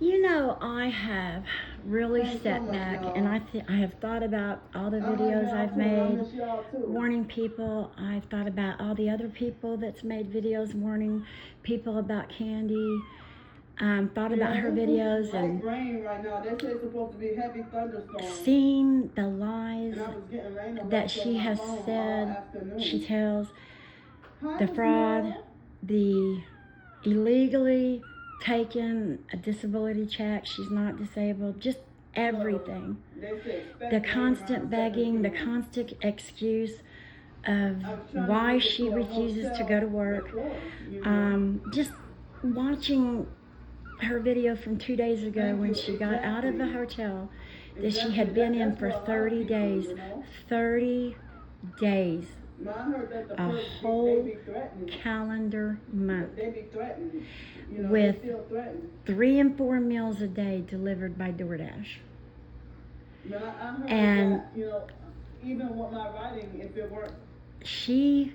You know, I have really sat back and I have thought about all the videos I've made warning people. I've thought about all the other people that's made videos warning people about Candy. Thought about her videos and rain right now. They say it's supposed to be heavy thunderstorms. Seen the lies that she has phone said, afternoon. she tells, the fraud, the illegally taken a disability check, she's not disabled, just everything. The constant begging, the constant excuse of why she refuses to go to work. Just watching her video from 2 days ago when she got out of the hotel that she had been in for 30 days. 30 days. A whole calendar month with 3 and 4 meals a day delivered by DoorDash. And even with my writing, if it weren't, she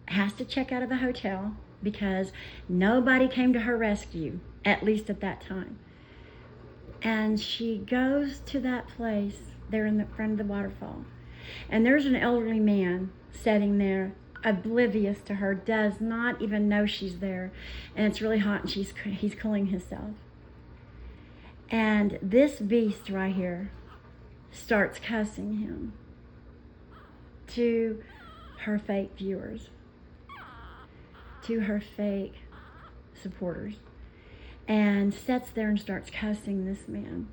has to check out of the hotel because nobody came to her rescue, at least at that time. And she goes to that place there in the front of the waterfall. And there's an elderly man sitting there, oblivious to her, does not even know she's there. And it's really hot and he's cooling himself. And this beast right here starts cussing him to her fake viewers, to her fake supporters, and sits there and starts cussing this man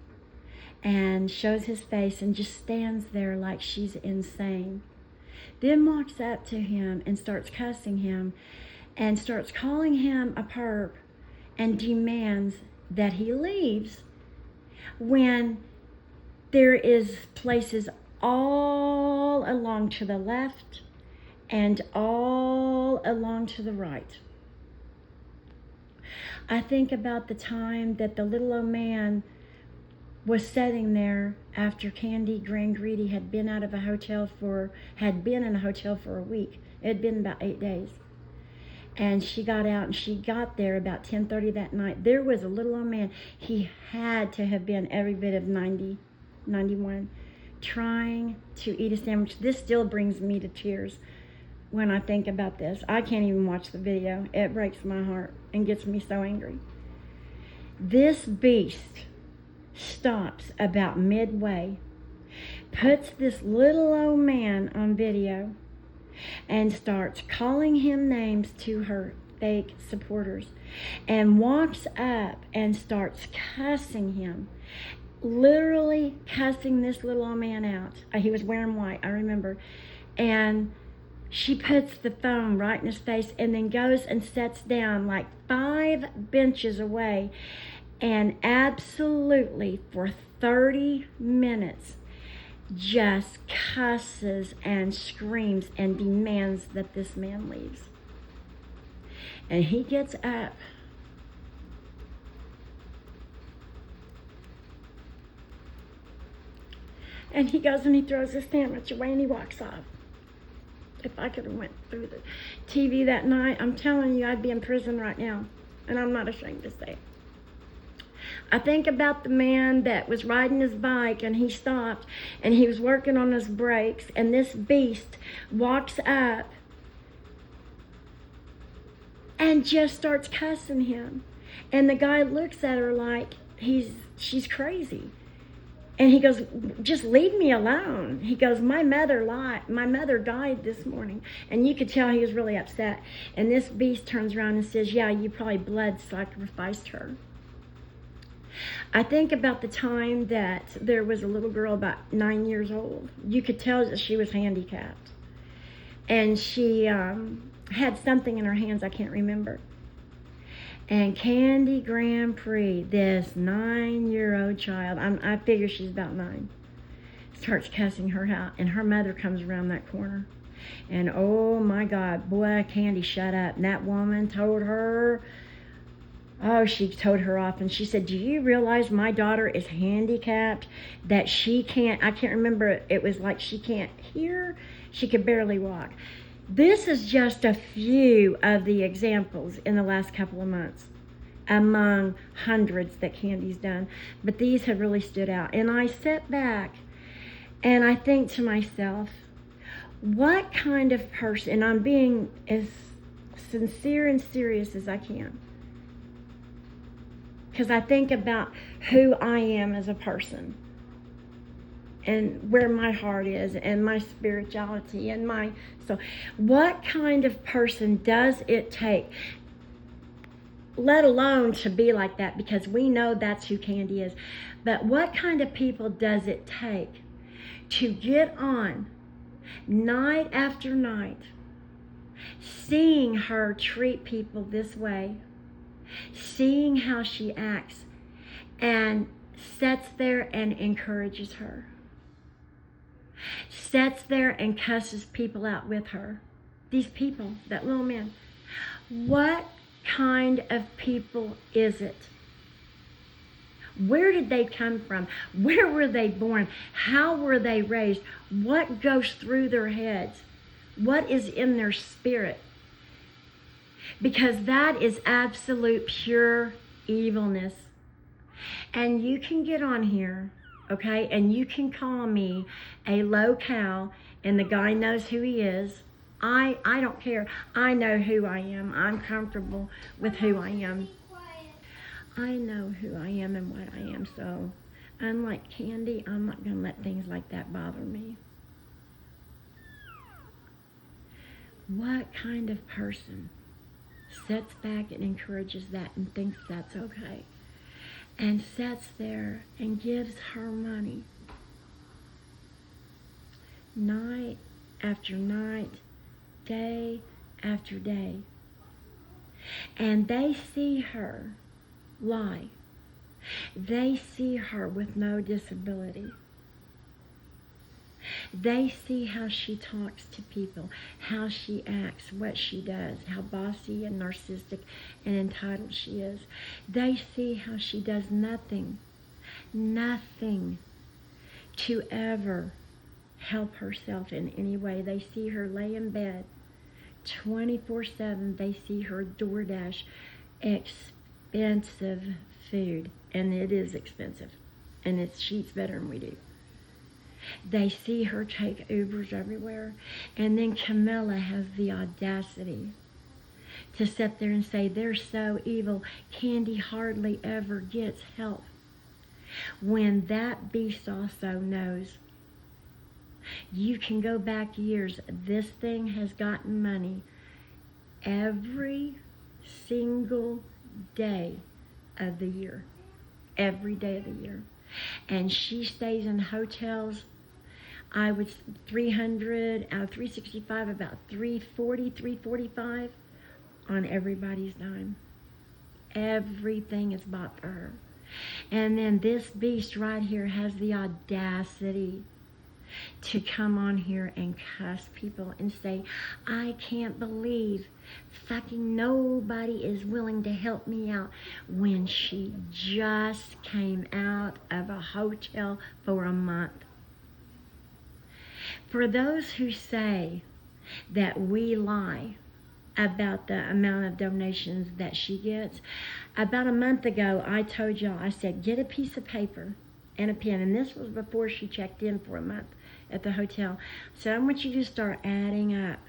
and shows his face and just stands there like she's insane. Then walks up to him and starts cussing him and starts calling him a perp and demands that he leaves when there is places all along to the left and all along to the right. I think about the time that the little old man was sitting there after Candy Greedy had been in a hotel for a week. It had been about 8 days. And she got out and she got there about 10:30 that night. There was a little old man. He had to have been every bit of 90, 91, trying to eat a sandwich. This still brings me to tears when I think about this. I can't even watch the video. It breaks my heart and gets me so angry. This beast stops about midway, puts this little old man on video, and starts calling him names to her fake supporters, and walks up and starts cussing him, literally cussing this little old man out. He was wearing white, I remember. And she puts the phone right in his face and then goes and sits down like 5 benches away and absolutely for 30 minutes just cusses and screams and demands that this man leaves. And he gets up and he goes and he throws his sandwich away and he walks off. If I could have went through the TV that night, I'm telling you, I'd be in prison right now. And I'm not ashamed to say it. I think about the man that was riding his bike and he stopped and he was working on his brakes, and this beast walks up and just starts cussing him. And the guy looks at her like she's crazy. And he goes, just leave me alone. He goes, my mother died this morning. And you could tell he was really upset. And this beast turns around and says, yeah, you probably blood sacrificed her. I think about the time that there was a little girl about 9 years old. You could tell that she was handicapped. And she had something in her hands, I can't remember. And Candy grandpre, this 9-year-old child, I figure she's about 9, starts cussing her out, and her mother comes around that corner. And oh my God, boy, Candy, shut up. And that woman told her, she told her off, and she said, do you realize my daughter is handicapped, that she can't, I can't remember, it was like she can't hear, she could barely walk. This is just a few of the examples in the last couple of months. among hundreds that Candy's done. But these have really stood out. And I sit back and I think to myself, what kind of person, and I'm being as sincere and serious as I can, because I think about who I am as a person and where my heart is and my spirituality and my soul. What kind of person does it take, let alone to be like that, because we know that's who Candy is, but what kind of people does it take to get on night after night, seeing her treat people this way, seeing how she acts, and sits there and encourages her, sits there and cusses people out with her. These people, that little man. What kind of people is it? Where did they come from? Where were they born? How were they raised? What goes through their heads? What is in their spirit? Because that is absolute pure evilness. And you can get on here, okay, and you can call me a low cow, and the guy knows who he is. I don't care. I know who I am. I'm comfortable with who I am. I know who I am and what I am. So, unlike Candy, I'm not going to let things like that bother me. What kind of person sits back and encourages that and thinks that's okay, and sits there and gives her money night after night, day after day, and they see her lie. They see her with no disability. They see how she talks to people, how she acts, what she does, how bossy and narcissistic and entitled she is. They see how she does nothing to ever help herself in any way. They see her lay in bed 24/7. They see her DoorDash expensive food, and it is expensive, and she eats better than we do. They see her take Ubers everywhere. And then Camilla has the audacity to sit there and say, they're so evil, Candy hardly ever gets help. When that beast also knows, you can go back years, this thing has gotten money every single day of the year. Every day of the year. And she stays in hotels. I was 300 out of 365, about 340, 345 on everybody's dime. Everything is bought for her. And then this beast right here has the audacity to come on here and cuss people and say, I can't believe fucking nobody is willing to help me out, when she just came out of a hotel for a month. For those who say that we lie about the amount of donations that she gets, about a month ago I told y'all, I said, get a piece of paper and a pen, and this was before she checked in for a month at the hotel. So I want you to start adding up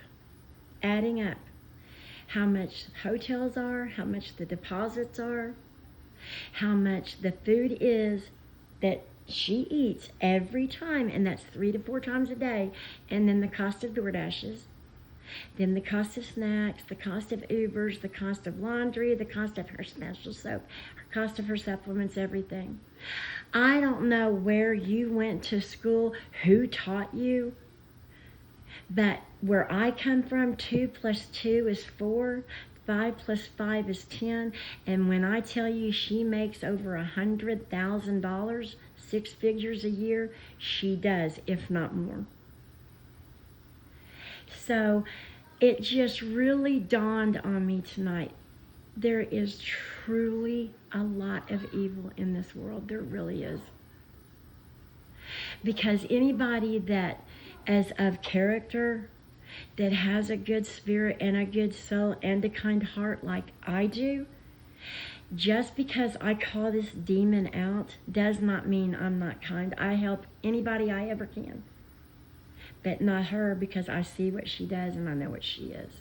how much hotels are, how much the deposits are, how much the food is that she eats every time, and that's 3 to 4 times a day, and then the cost of DoorDashes, then the cost of snacks, the cost of Ubers, the cost of laundry, the cost of her special soap, her cost of her supplements, everything. I don't know where you went to school, who taught you, but where I come from, 2 plus 2 is 4, 5 plus 5 is 10, and when I tell you she makes over $100,000, 6 figures a year, she does, if not more. So it just really dawned on me tonight. There is truly a lot of evil in this world. There really is. Because anybody that is of character, that has a good spirit and a good soul and a kind heart like I do, Just because I call this demon out does not mean I'm not kind. I help anybody I ever can. But not her, because I see what she does and I know what she is.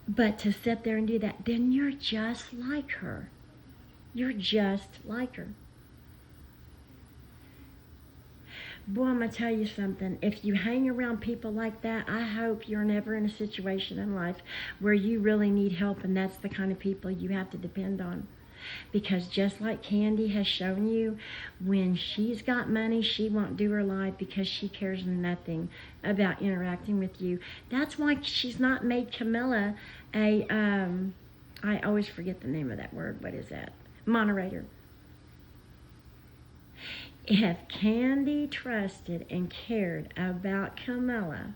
But to sit there and do that, then you're just like her. You're just like her. Boy, I'm going to tell you something. If you hang around people like that, I hope you're never in a situation in life where you really need help, and that's the kind of people you have to depend on. Because just like Candy has shown you, when she's got money, she won't do her life because she cares nothing about interacting with you. That's why she's not made Camilla a, I always forget the name of that word. What is that? Moderator. If Candy trusted and cared about Camilla,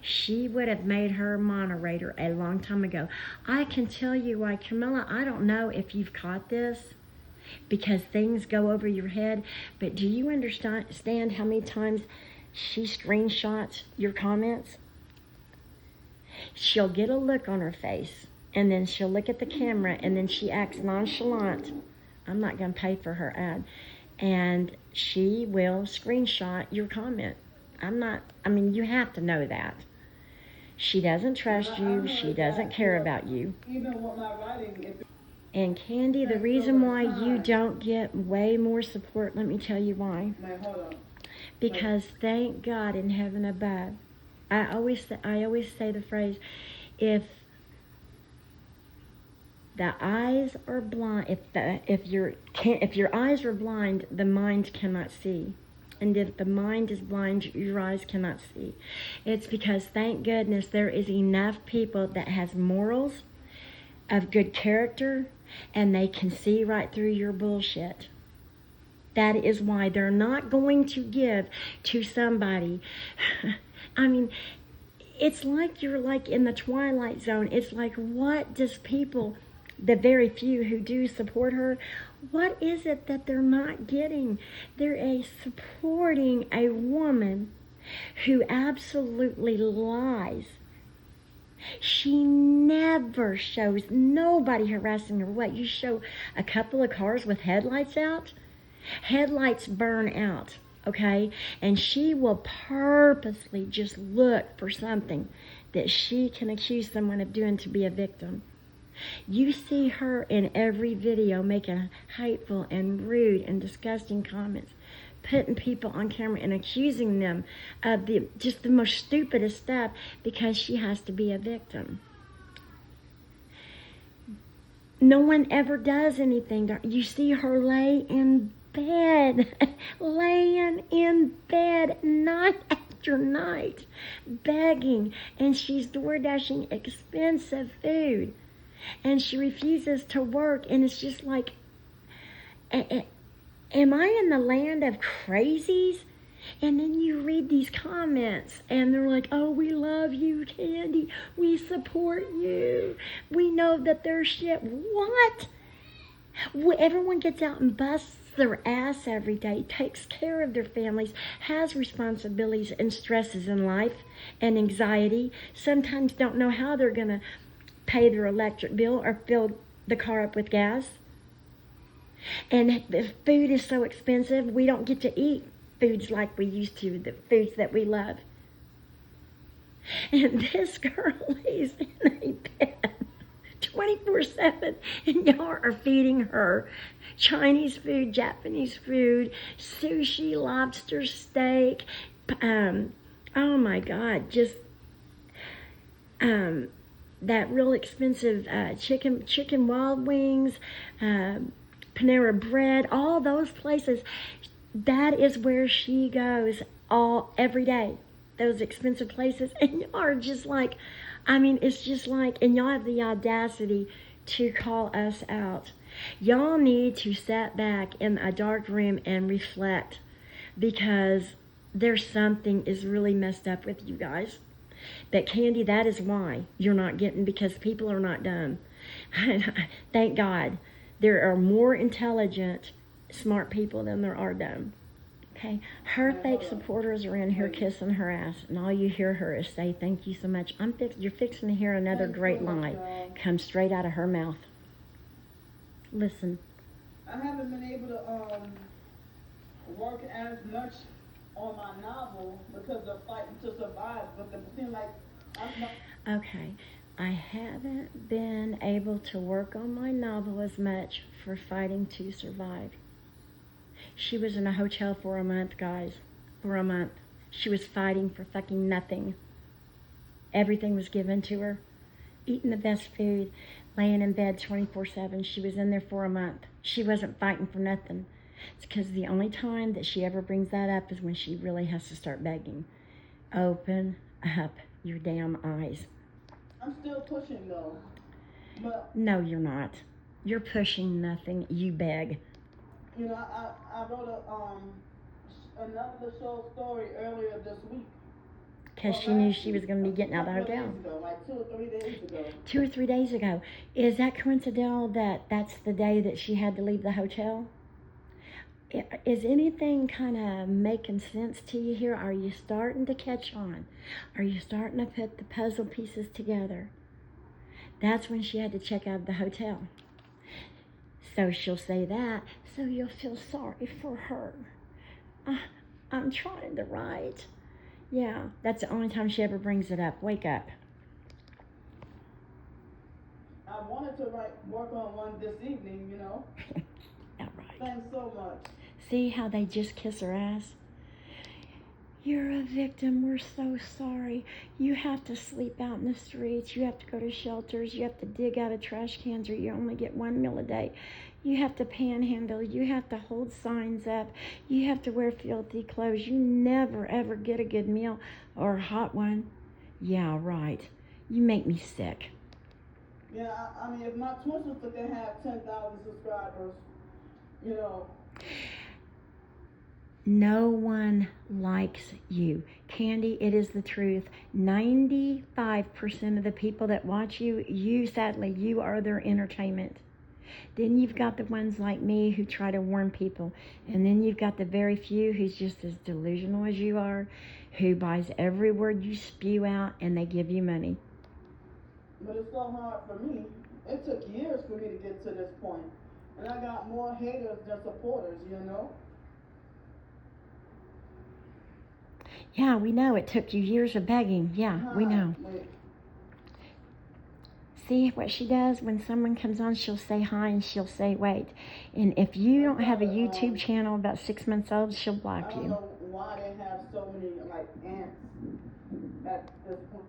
she would have made her moderator a long time ago. I can tell you why, Camilla, I don't know if you've caught this because things go over your head, but do you understand how many times she screenshots your comments? She'll get a look on her face, and then she'll look at the camera, and then she acts nonchalant. I'm not going to pay for her ad. And she will screenshot your comment. You have to know that. She doesn't trust you. She doesn't care about you. Even with my writing, and Candy, the reason why you don't get way more support, let me tell you why. hold on. Because thank God in heaven above, I always say the phrase, if the eyes are blind, if your eyes are blind, the mind cannot see. And if the mind is blind, your eyes cannot see. It's because, thank goodness, there is enough people that has morals, of good character, and they can see right through your bullshit. That is why they're not going to give to somebody. It's like you're like in the Twilight Zone. It's like, what does people, the very few who do support her, what is it that they're not getting? They're supporting a woman who absolutely lies. She never shows nobody harassing her. What, you show a couple of cars with headlights out? Headlights burn out, okay? And she will purposely just look for something that she can accuse someone of doing to be a victim. You see her in every video making hateful and rude and disgusting comments, putting people on camera and accusing them of just the most stupidest stuff because she has to be a victim. No one ever does anything. You see her lay in bed, laying in bed night after night, begging, and she's door dashing expensive food. And she refuses to work, and it's just like, am I in the land of crazies? And then you read these comments, and they're like, oh, we love you, Candy. We support you. We know that they're shit. What? Everyone gets out and busts their ass every day, takes care of their families, has responsibilities and stresses in life and anxiety, sometimes don't know how they're going to pay their electric bill or fill the car up with gas. And the food is so expensive, we don't get to eat foods like we used to, the foods that we love. And this girl lays in a bed 24/7, and y'all are feeding her Chinese food, Japanese food, sushi, lobster, steak, oh my God, just that real expensive chicken wild wings, Panera Bread, all those places. That is where she goes every day, those expensive places. And y'all are just like, it's just like, and y'all have the audacity to call us out. Y'all need to sit back in a dark room and reflect, because there's something is really messed up with you guys. But Candy, that is why you're not getting, because people are not dumb. Thank God. There are more intelligent, smart people than there are dumb. Okay, her Yeah, fake hold on. supporters are in here Wait. kissing her ass, and all you hear her is say, "Thank you so much." You're fixing to hear another Thanks great so much, line y'all. come straight out of her mouth. Listen. I haven't been able to work as much on my novel because of fighting to survive. But it seems like I'm not. Okay, I haven't been able to work on my novel as much for fighting to survive. She was in a hotel for a month, guys. For a month. She was fighting for fucking nothing. Everything was given to her. Eating the best food, laying in bed 24/7. She was in there for a month. She wasn't fighting for nothing. It's because the only time that she ever brings that up is when she really has to start begging. Open up your damn eyes. I'm still pushing though. But No, you're not. You're pushing nothing. You beg. you know, I wrote another show story earlier this week. Because Well, she knew last she was week, going to be a getting out of the couple of hotel. days ago, like 2 or 3 days ago. 2 or 3 days ago. Is that coincidental that that's the day that she had to leave the hotel? Is anything kind of making sense to you here? Are you starting to catch on? Are you starting to put the puzzle pieces together? That's when she had to check out of the hotel. So she'll say that, so you'll feel sorry for her. I'm trying to write. Yeah, that's the only time she ever brings it up. Wake up. I wanted to work on one this evening, you know. Yeah, right. Thanks so much. See how they just kiss her ass? You're a victim. We're so sorry. You have to sleep out in the streets. You have to go to shelters. You have to dig out of trash cans, or you only get 1 meal a day. You have to panhandle. You have to hold signs up. You have to wear filthy clothes. You never, ever get a good meal or a hot one. Yeah, right. You make me sick. Yeah, I mean, if my twin sister can have 10,000 subscribers, you know. No one likes you. Candy, it is the truth. 95% of the people that watch you, sadly, you are their entertainment. Then you've got the ones like me who try to warn people. And then you've got the very few who's just as delusional as you are, who buys every word you spew out and they give you money. But it's so hard for me. It took years for me to get to this point. And I got more haters than supporters, you know? Yeah, we know. It took you years of begging. Yeah, we know. Wait. See what she does? When someone comes on, she'll say hi and she'll say wait. And if you don't have a YouTube channel about 6 months old, she'll block I don't you. know why they have so many, like, ants at this point.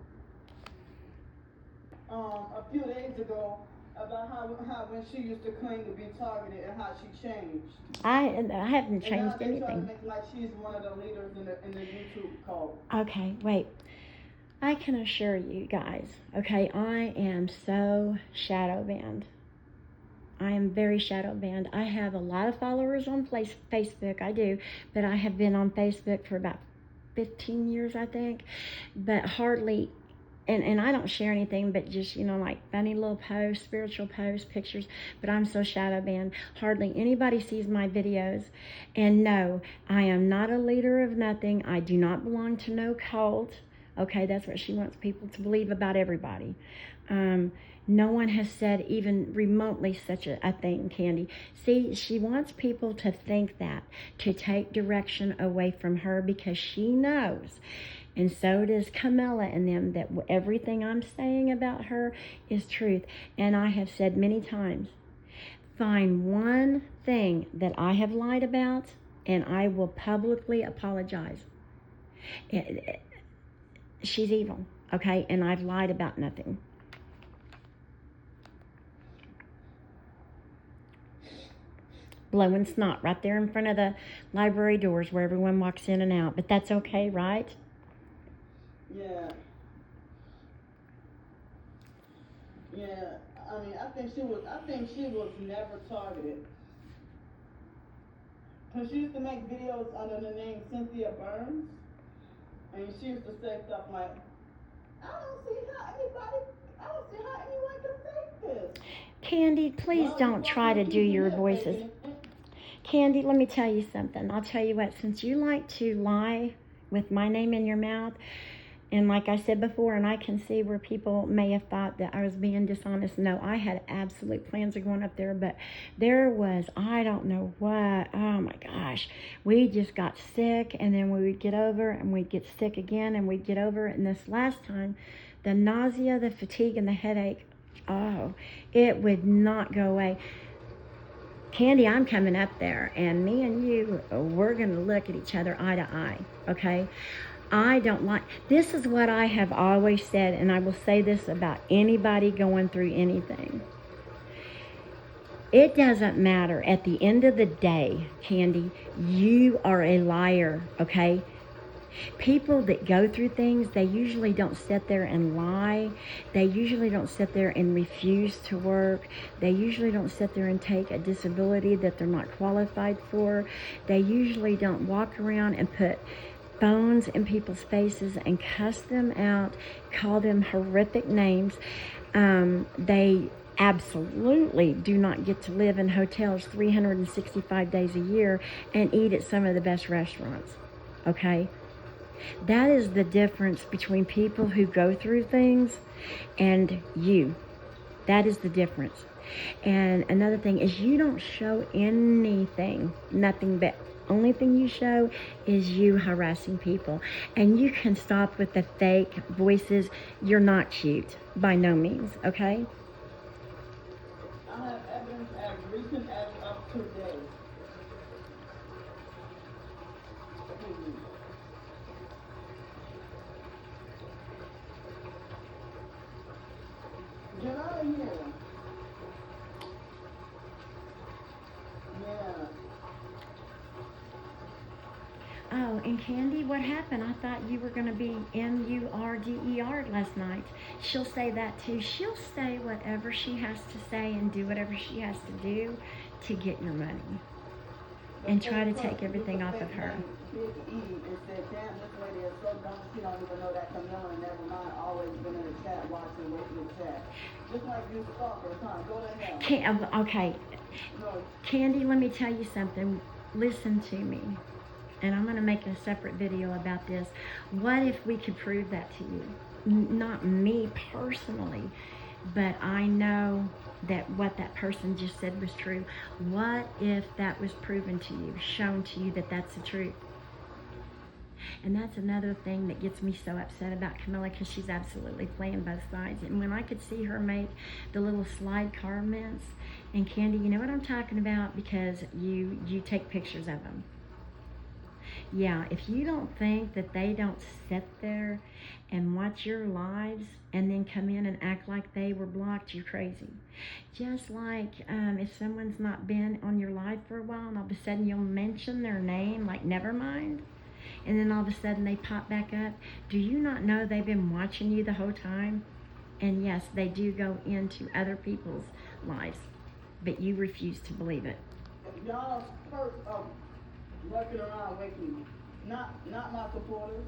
A few days ago, about how when she used to claim to be targeted and how she changed. I haven't And now changed they try to anything. make like she's one of the leaders in the YouTube cult. Okay, wait. I can assure you guys, okay, I am so shadow banned. I am very shadow banned. I have a lot of followers on Facebook, I do, but I have been on Facebook for about 15 years, I think, but hardly, and I don't share anything but just, you know, like funny little posts, spiritual posts, pictures, but I'm so shadow banned. Hardly anybody sees my videos. And no, I am not a leader of nothing. I do not belong to no cult. Okay, that's what she wants people to believe about everybody. No one has said even remotely such a thing, Candy. See, she wants people to think that, to take direction away from her, because she knows, and so does Camilla and them, that everything I'm saying about her is truth. And I have said many times, find one thing that I have lied about, and I will publicly apologize. She's evil, okay? And I've lied about nothing. Blowing snot right there in front of the library doors where everyone walks in and out. But that's okay, right? Yeah. Yeah. I mean, I think she was never targeted. Cause she used to make videos under the name Cynthia Burns, and she used to say stuff like, I don't see how anyone can fake this. Candy, please don't try to do your voices. Candy, let me tell you something. I'll tell you what, since you like to lie with my name in your mouth, and like I said before, and I can see where people may have thought that I was being dishonest. No, I had absolute plans of going up there, but there was, I don't know what, oh my gosh. We just got sick, and then we would get over, and we'd get sick again, and we'd get over. And this last time, the nausea, the fatigue, and the headache, oh, it would not go away. Candy, I'm coming up there, and me and you, we're going to look at each other eye to eye, okay? I don't like, this is what I have always said, and I will say this about anybody going through anything. It doesn't matter. At the end of the day, Candy, you are a liar, okay? People that go through things, they usually don't sit there and lie. They usually don't sit there and refuse to work. They usually don't sit there and take a disability that they're not qualified for. They usually don't walk around and put phones in people's faces and cuss them out, call them horrific names. They absolutely do not get to live in hotels 365 days a year and eat at some of the best restaurants, okay? That is the difference between people who go through things and you. That is the difference. And another thing is, you don't show anything, nothing but only thing you show is you harassing people. And you can stop with the fake voices. You're not cute, by no means, okay? I have evidence as recent as of today. Get out of here. Yeah. Oh, and Candy, what happened? I thought you were going to be MURDER last night. She'll say that too. She'll say whatever she has to say and do whatever she has to do to get your money. And try to take everything off of her. Big E and said, damn, this lady is so dumb, she don't even know that Camilla, never mind, always been in the chat watching, waiting to chat. Just like you stalkers, huh? Go to hell. Okay. No. Candy, let me tell you something. Listen to me. And I'm going to make a separate video about this. What if we could prove that to you? Not me personally, but I know that what that person just said was true. What if that was proven to you, shown to you that that's the truth? And that's another thing that gets me so upset about Camilla, because she's absolutely playing both sides. And when I could see her make the little slide comments, and Candy, you know what I'm talking about, because you take pictures of them. Yeah, if you don't think that they don't sit there and watch your lives and then come in and act like they were blocked, you're crazy. Just like if someone's not been on your life for a while and all of a sudden you'll mention their name, like never mind, and then all of a sudden they pop back up. Do you not know they've been watching you the whole time? And yes, they do go into other people's lives, but you refuse to believe it. Y'all first lurking around waking, not my supporters.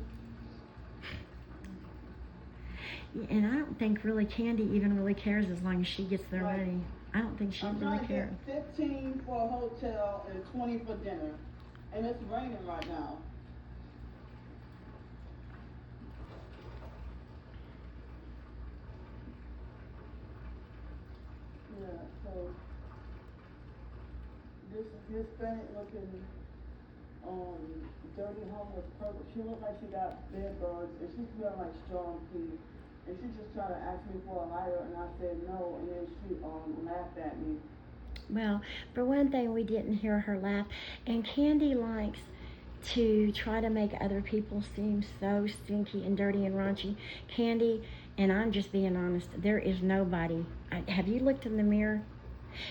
And I don't think really Candy even really cares as long as she gets their money. I don't think she really cares. I'm trying to get 15 for a hotel and 20 for dinner, and it's raining right now. Yeah, so this Hispanic looking dirty homeless person, she looked like she got bed bugs, and she smelled like strong tea. And she just tried to ask me for a lighter, and I said no, and then she laughed at me. Well, for one thing, we didn't hear her laugh, and Candy likes to try to make other people seem so stinky and dirty and raunchy. Candy, and I'm just being honest, there is nobody. Have you looked in the mirror?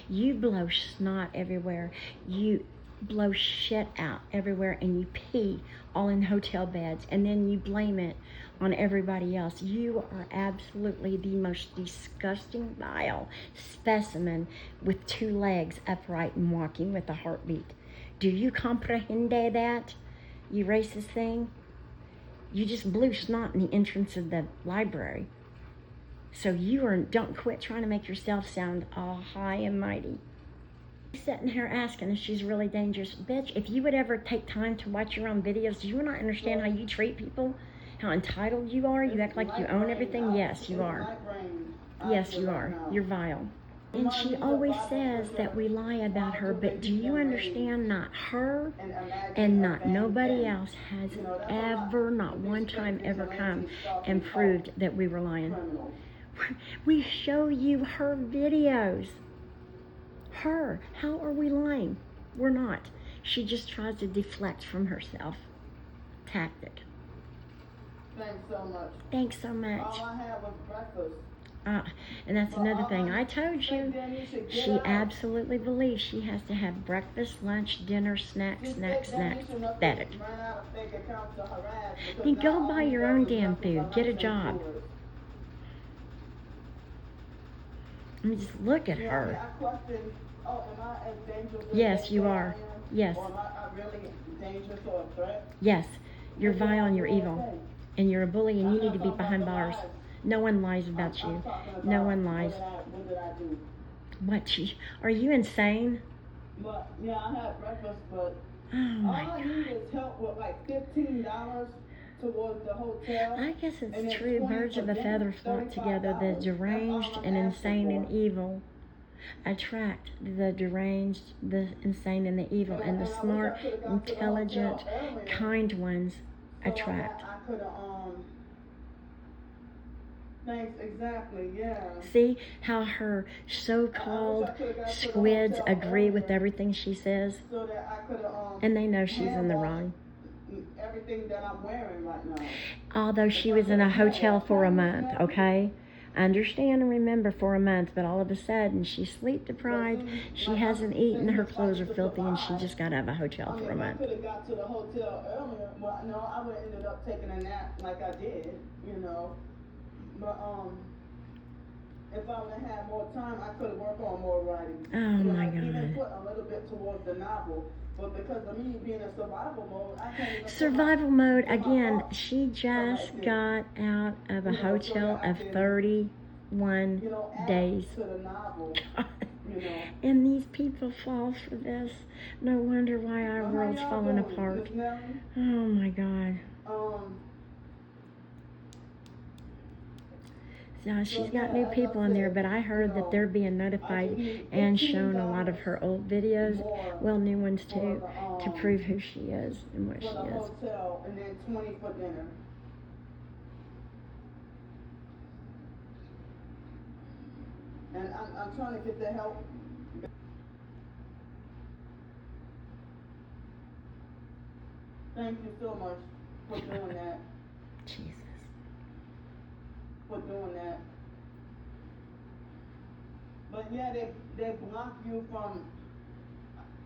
You blow snot everywhere. You blow shit out everywhere, and you pee all in hotel beds, and then you blame it on everybody else. You are absolutely the most disgusting, vile specimen with 2 legs upright and walking with a heartbeat. Do you comprehende that, you racist thing? You just blew snot in the entrance of the library. So don't quit trying to make yourself sound all high and mighty. Sitting here asking if she's really dangerous. Bitch, if you would ever take time to watch your own videos, do you not understand how you treat people? How entitled you are? You act like you own everything? Yes, you are. Yes, you are. You're vile. And she always says that we lie about her, but do you understand not her and not nobody else has ever, not one time ever come and proved that we were lying. We show you her videos. Her. How are we lying? We're not. She just tries to deflect from herself. Tactic. Thanks so much. Thanks so much. All I had was breakfast. And that's another thing. I told you, she absolutely believes she has to have breakfast, lunch, dinner, snacks. Pathetic. Then go buy your own damn food. Get a job. I mean, just look at her. Yes, you are. Yes. Yes. You're vile and you're evil. And you're a bully and you need to be behind bars. No one lies about you. No one lies. What did I do? What? Are you insane? But, yeah, I had breakfast, but oh my all I need is help with like $15 towards the hotel. I guess it's true. Birds of a feather flock together. The deranged and insane and evil attract the deranged, the insane, and the evil. And the smart, intelligent, kind ones attract. I could have, thanks, exactly, yeah. See how her so-called squids agree with everything she says? So that I could have, and they know she's in the wrong. Everything that I'm wearing right now. Although she was in a hotel for a month, okay? Understand and remember for a month, but all of a sudden she's sleep deprived, she hasn't eaten, her clothes are filthy, and she just got out of a hotel for a month. I could have got to the hotel earlier, but no, I would have ended up taking a nap like I did, you know. But if I would have had more time, I could have worked on more writing. Oh my God. Even put a little bit towards the novel. But because of me being in survival mode, I can't even... Survival mode, again, she just got out of a hotel of 31 days. To the novel, And these people fall for this. No wonder why our world's falling apart. Oh my God. Now, she's got new people in there, but I heard that they're being notified and shown a lot of her old videos, well, new ones too, to prove who she is and what she is. Hotel, and then 20 for dinner. And I'm trying to get the help. Thank you so much for doing that. Jesus. For doing that. But yeah, they block you from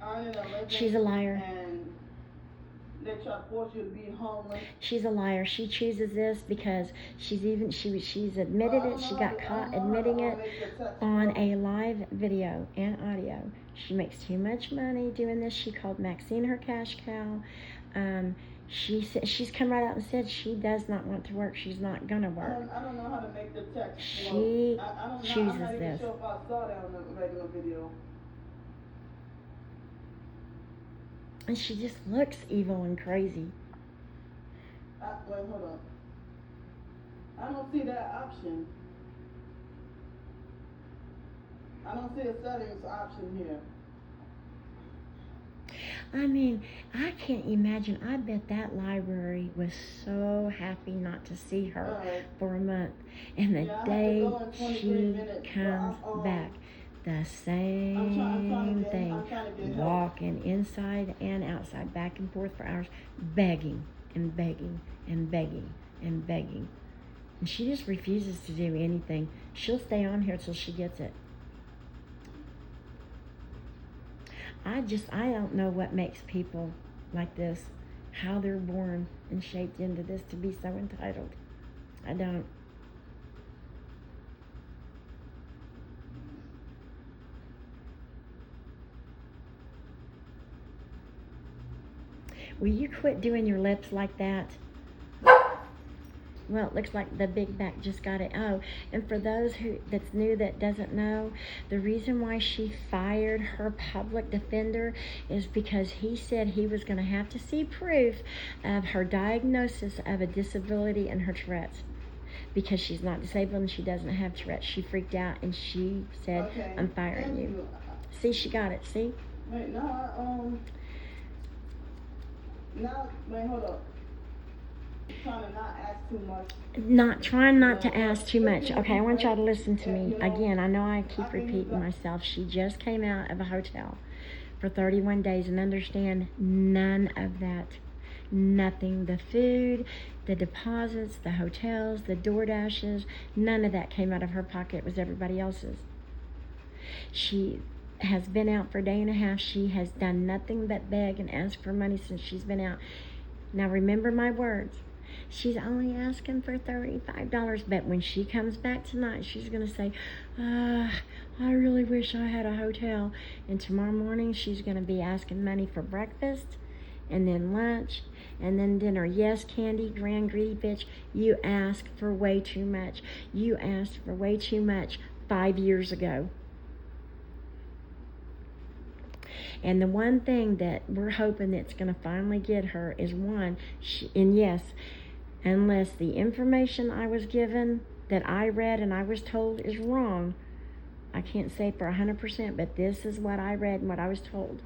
earning a living. She's a liar. And they try to force you to be homeless. She's a liar. She chooses this because she's admitted it. She got caught admitting it on a live video and audio. She makes too much money doing this. She called Maxine her cash cow. She said she's come right out and said she does not want to work. She's not gonna work. I don't know how to make the text. She chooses I'm not even this. sure if I saw that on the regular video. And she just looks evil and crazy. Wait, hold on. I don't see that option. I don't see a settings option here. I mean, I can't imagine. I bet that library was so happy not to see her for a month. And the day she comes back, the same thing, walking inside and outside, back and forth for hours, begging and begging and begging and begging. And she just refuses to do anything. She'll stay on here till she gets it. I don't know what makes people like this, how they're born and shaped into this to be so entitled. I don't. Will you quit doing your lips like that? Well, it looks like the big back just got it. Oh, and for those that's new that doesn't know, the reason why she fired her public defender is because he said he was going to have to see proof of her diagnosis of a disability in her Tourette's. Because she's not disabled and she doesn't have Tourette's. She freaked out and she said, Okay. I'm firing Thank you. See, she got it. See? Wait, no, wait, hold up. Trying to not ask too much. Trying not to ask too much. Okay, I want y'all to listen to me. Again, I know I keep repeating myself. She just came out of a hotel for 31 days and understand none of that. Nothing. The food, the deposits, the hotels, the DoorDashes, none of that came out of her pocket. It was everybody else's. She has been out for a day and a half. She has done nothing but beg and ask for money since she's been out. Now remember my words. She's only asking for $35, but when she comes back tonight, she's going to say, I really wish I had a hotel. And tomorrow morning, she's going to be asking money for breakfast, and then lunch, and then dinner. Yes, Candy, grand greedy bitch, you asked for way too much. You asked for way too much 5 years ago. And the one thing that we're hoping that's going to finally get her is one, and yes, unless the information I was given that I read and I was told is wrong, I can't say for 100%, but this is what I read and what I was told.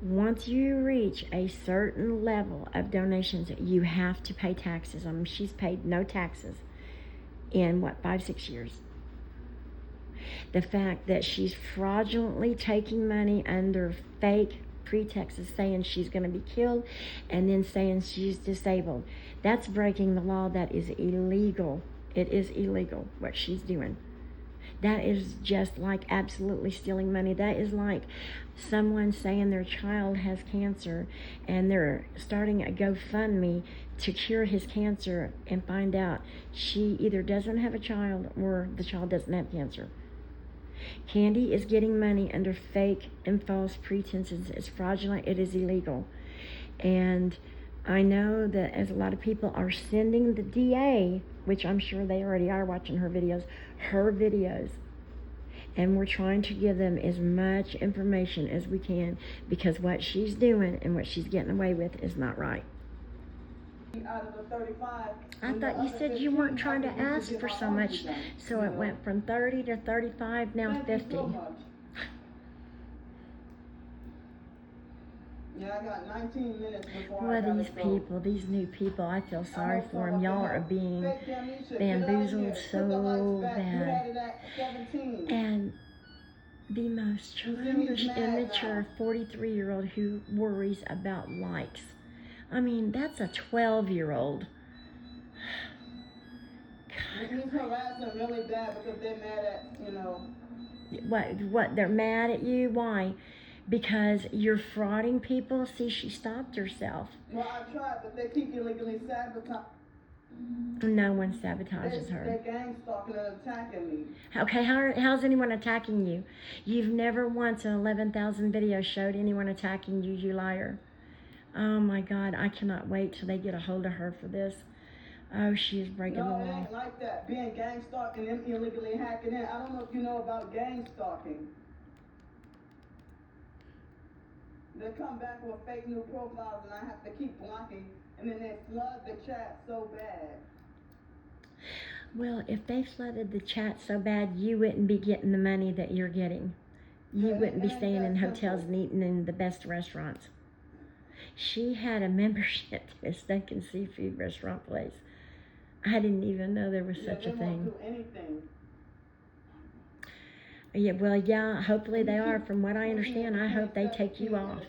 Once you reach a certain level of donations, you have to pay taxes. I mean, she's paid no taxes in, 5-6 years. The fact that she's fraudulently taking money under fake pretexts, saying she's going to be killed and then saying she's disabled, that's breaking the law. That is illegal. It is illegal what she's doing. That is just like absolutely stealing money. That is like someone saying their child has cancer and they're starting a GoFundMe to cure his cancer and find out she either doesn't have a child or the child doesn't have cancer. Candy is getting money under fake and false pretenses. It's fraudulent. It is illegal. And I know that as a lot of people are sending the DA, which I'm sure they already are watching her videos, and we're trying to give them as much information as we can, because what she's doing and what she's getting away with is not right. Out of the 35, I thought you said you weren't trying to ask for so much, so it went from 30 to 35, now 50. Yeah, I got 19 minutes before Well, these people, these new people, I feel sorry for them. Y'all are being bamboozled so bad. And the most childish, immature 43-year-old who worries about likes. I mean, that's a 12-year-old. He's harassing really bad because they're mad at, What, they're mad at you? Why? Because you're frauding people? See, she stopped herself. Well, I tried, but they keep illegally sabotaging. No one sabotages her. They're gang stalking and attacking me. Okay, how's anyone attacking you? You've never once in 11,000 videos showed anyone attacking you, you liar. Oh my God, I cannot wait till they get a hold of her for this. Oh, she is breaking the law. No, it ain't like that. Being gang stalking and illegally hacking in. I don't know if you know about gang stalking. They come back with fake new profiles and I have to keep blocking, and then they flood the chat so bad. Well, if they flooded the chat so bad, you wouldn't be getting the money that you're getting. You wouldn't be staying in hotels and eating in the best restaurants. She had a membership to a steak and seafood restaurant place. I didn't even know there was such a thing. Won't do anything. Yeah, well, yeah, hopefully they are. From what I understand, I hope they take you off.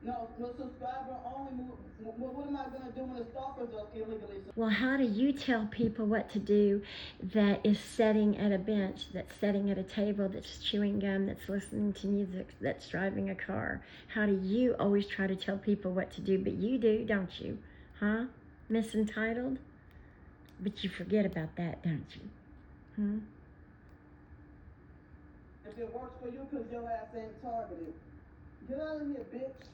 No, subscriber only. What am I going to do when the stalkers are illegally? Well, how do you tell people what to do that is sitting at a bench, that's sitting at a table, that's chewing gum, that's listening to music, that's driving a car? How do you always try to tell people what to do? But you do, don't you? Huh? Miss Entitled? But you forget about that, don't you? If it works for you, because your ass ain't targeted. Get out of here, bitch.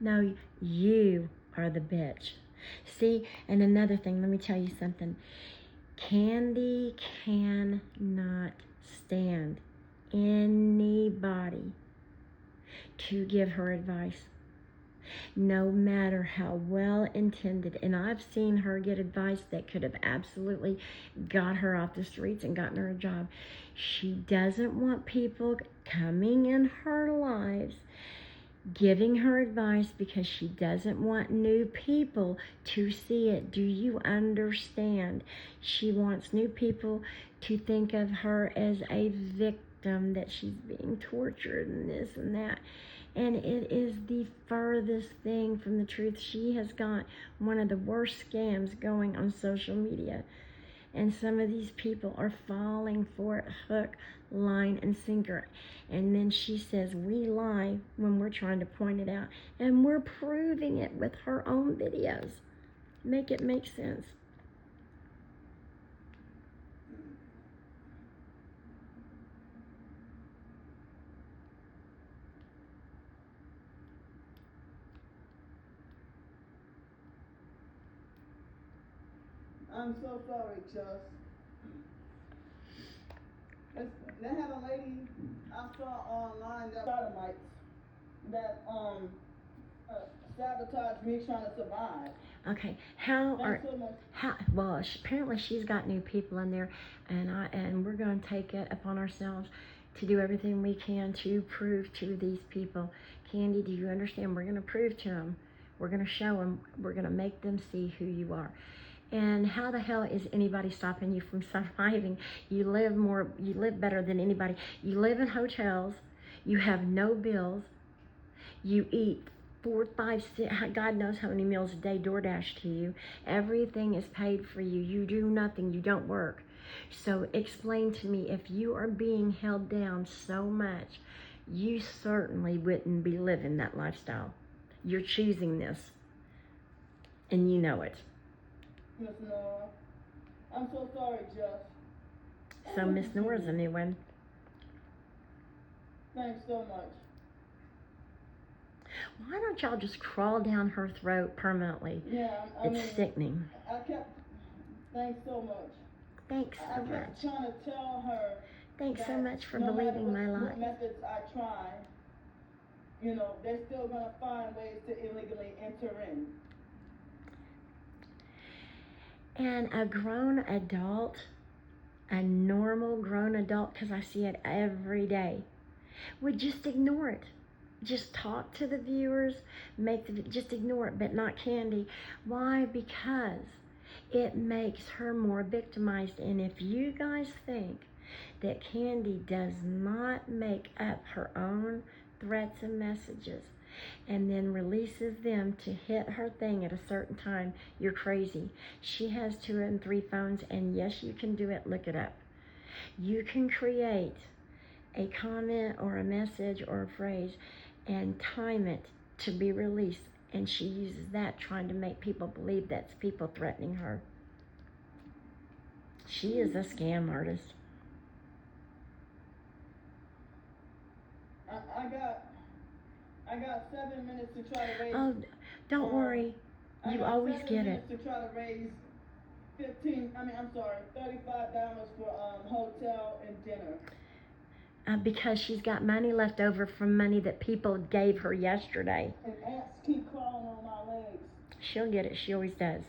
No, you are the bitch. See, and another thing, let me tell you something. Candy cannot stand anybody to give her advice, no matter how well intended. And I've seen her get advice that could have absolutely got her off the streets and gotten her a job. She doesn't want people coming in her lives giving her advice because she doesn't want new people to see it. Do you understand? She wants new people to think of her as a victim, that she's being tortured and this and that. And it is the furthest thing from the truth. She has got one of the worst scams going on social media. And some of these people are falling for it hook, line, and sinker. And then she says we lie when we're trying to point it out. And we're proving it with her own videos. Make it make sense. I'm so sorry, Chus. They had a lady I saw online that sodomites that sabotaged me trying to survive. Okay, apparently she's got new people in there, and we're going to take it upon ourselves to do everything we can to prove to these people. Candy, do you understand? We're going to prove to them. We're going to show them. We're going to make them see who you are. And how the hell is anybody stopping you from surviving? You live better than anybody. You live in hotels. You have no bills. You eat 4, 5, 6, God knows how many meals a day DoorDash to you. Everything is paid for you. You do nothing. You don't work. So explain to me, if you are being held down so much, you certainly wouldn't be living that lifestyle. You're choosing this, and you know it. Miss Nora, I'm so sorry, Jeff. So Miss Nora's a new one. Thanks so much. Why don't y'all just crawl down her throat permanently? Yeah, it's sickening. Thanks so much. Thanks so much. I kept trying to tell her. Thanks so much for believing my lies. What methods I try, they're still going to find ways to illegally enter in. And a grown adult, a normal grown adult, because I see it every day, would just ignore it. Just talk to the viewers, just ignore it, but not Candy. Why? Because it makes her more victimized. And if you guys think that Candy does not make up her own threats and messages and then releases them to hit her thing at a certain time, you're crazy. She has 2 and 3 phones, and yes, you can do it. Look it up. You can create a comment or a message or a phrase and time it to be released, and she uses that trying to make people believe that's people threatening her. She is a scam artist. I got 7 minutes to try to raise. Oh, don't worry. You always get it. To try to raise $35 for hotel and dinner. Because she's got money left over from money that people gave her yesterday. And ants keep crawling on my legs. She'll get it. She always does.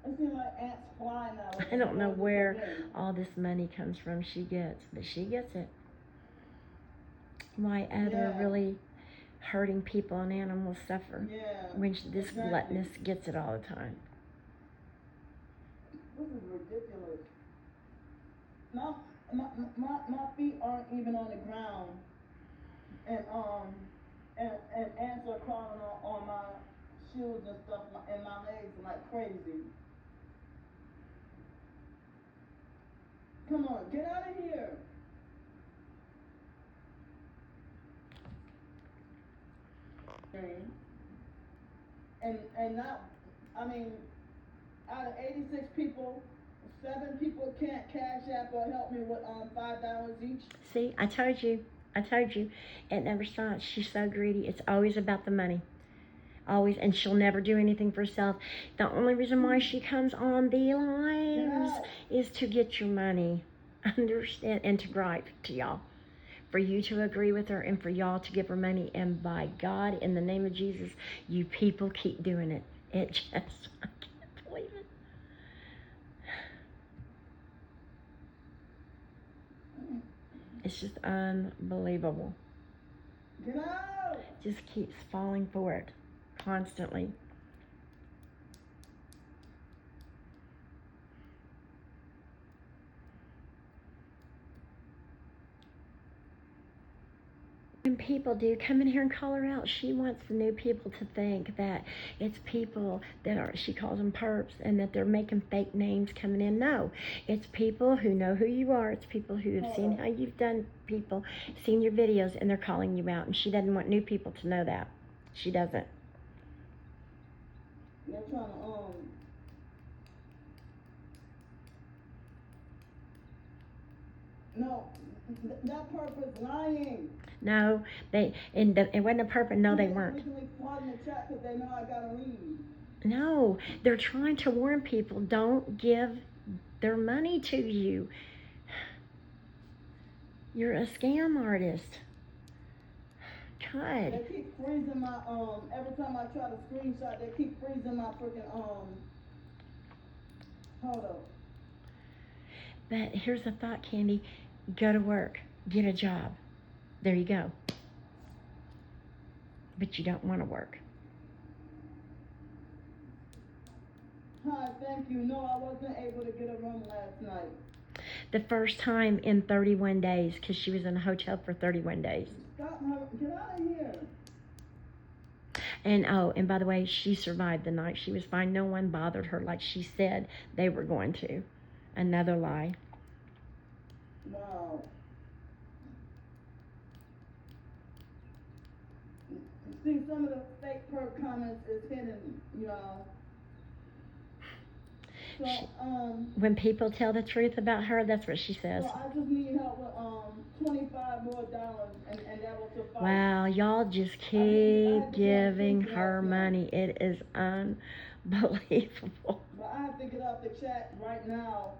It seems like ants fly now. I don't know where all this money comes from she gets, but she gets it. Why other really hurting people and animals suffer when this gluttonous gets it all the time. This is ridiculous. My feet aren't even on the ground, and ants are crawling on my shoes and stuff, and my legs like crazy. Come on, get out of here. And now, out of 86 people, 7 people can't cash app or help me with $5 each. See, I told you. It never stops. She's so greedy. It's always about the money. Always, and she'll never do anything for herself. The only reason why she comes on the lives is to get your money. Understand? And to gripe to y'all. For you to agree with her and for y'all to give her money. And by God, in the name of Jesus, you people keep doing it. It just, I can't believe it. It's just unbelievable. Just keeps falling for it constantly. When people do come in here and call her out, she wants the new people to think that it's people that are, she calls them perps, and that they're making fake names coming in. No, it's people who know who you are. It's people who have seen how you've done people, seen your videos, and they're calling you out. And she doesn't want new people to know that. She doesn't. They're trying to, no, that perp is lying. No, it wasn't a perp. No, they weren't. They know I gotta read. No, they're trying to warn people, don't give their money to you. You're a scam artist. God. They keep freezing my, every time I try to screenshot, they keep freezing my freaking, hold up. But here's the thought, Candy. Go to work. Get a job. There you go. But you don't want to work. Hi, thank you. No, I wasn't able to get a room last night. The first time in 31 days, because she was in a hotel for 31 days. Stop, get out of here. And oh, and by the way, she survived the night. She was fine. No one bothered her like she said they were going to. Another lie. Wow. See, some of the fake perp comments is hidden, y'all. So, when people tell the truth about her, that's what she says. So I just need help with $25 more, and that will suffice. Wow, y'all just keep giving her money. It is unbelievable. But I have to get off the chat right now.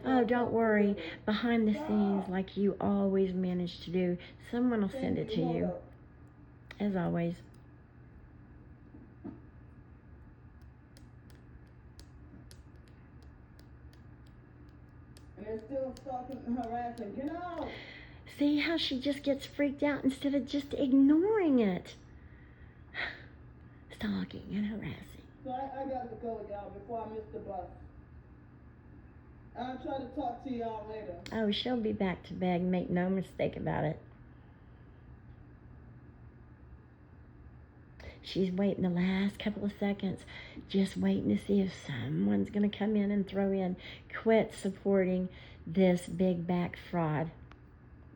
Oh, don't worry. Behind the scenes, like you always manage to do, someone will send it to you. As always. And they're still stalking and harassing. Get out! See how she just gets freaked out instead of just ignoring it. Stalking and harassing. So I gotta go, y'all, before I miss the bus. I'll try to talk to y'all later. Oh, she'll be back to bed. Make no mistake about it. She's waiting the last couple of seconds, just waiting to see if someone's going to come in and throw in, quit supporting this big back fraud.